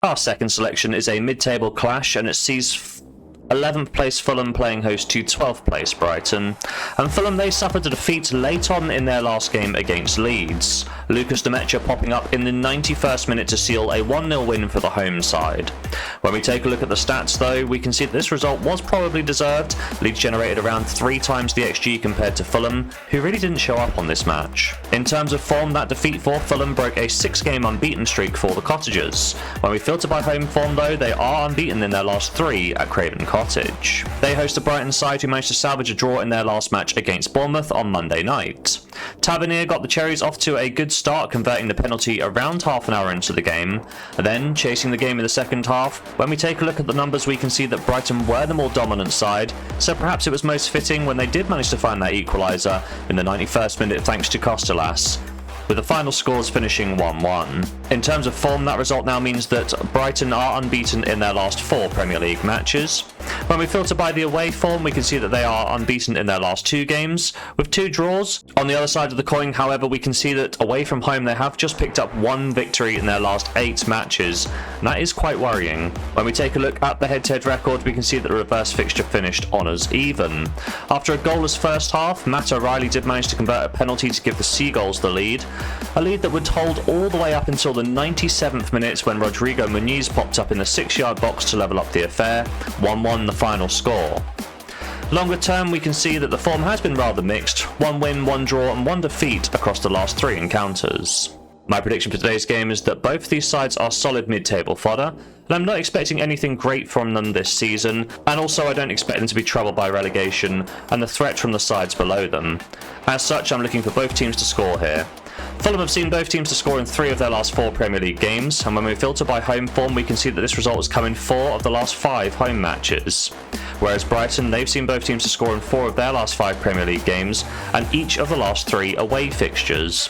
Our second selection is a mid-table clash, and it sees 11th place Fulham playing host to 12th place Brighton. And Fulham, they suffered a defeat late on in their last game against Leeds. Lucas Démétrio popping up in the 91st minute to seal a 1-0 win for the home side. When we take a look at the stats though, we can see that this result was probably deserved. Leeds generated around 3 times the XG compared to Fulham, who really didn't show up on this match. In terms of form, that defeat for Fulham broke a 6-game unbeaten streak for the Cottagers. When we filter by home form though, they are unbeaten in their last 3 at Craven Cottage. They host a Brighton side who managed to salvage a draw in their last match against Bournemouth on Monday night. Tavernier got the Cherries off to a good start, converting the penalty around half an hour into the game, and then chasing the game in the second half. When we take a look at the numbers, we can see that Brighton were the more dominant side, so perhaps it was most fitting when they did manage to find that equaliser in the 91st minute thanks to Kostas, with the final scores finishing 1-1. In terms of form, that result now means that Brighton are unbeaten in their last 4 Premier League matches. When we filter by the away form, we can see that they are unbeaten in their last 2 games, with 2 draws. On the other side of the coin, however, we can see that away from home they have just picked up 1 victory in their last 8 matches, and that is quite worrying. When we take a look at the head-to-head record, we can see that the reverse fixture finished honours even. After a goalless first half, Matt O'Reilly did manage to convert a penalty to give the Seagulls the lead, a lead that would hold all the way up until the 97th minute when Rodrigo Muniz popped up in the 6-yard box to level up the affair, 1-1 the final score. Longer term, we can see that the form has been rather mixed, 1 win, 1 draw and 1 defeat across the last 3 encounters. My prediction for today's game is that both these sides are solid mid-table fodder, and I'm not expecting anything great from them this season, and also I don't expect them to be troubled by relegation and the threat from the sides below them. As such, I'm looking for both teams to score here. Fulham have seen both teams to score in 3 of their last 4 Premier League games, and when we filter by home form, we can see that this result has come in 4 of the last 5 home matches. Whereas Brighton, they've seen both teams to score in 4 of their last 5 Premier League games, and each of the last 3 away fixtures.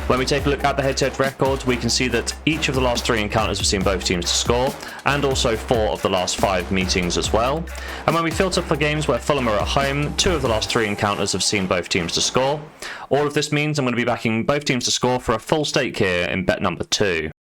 When we take a look at the head-to-head record, we can see that each of the last 3 encounters have seen both teams to score, and also 4 of the last 5 meetings as well. And when we filter for games where Fulham are at home, 2 of the last 3 encounters have seen both teams to score. All of this means I'm going to be backing both teams to score for a full stake here in bet number 2.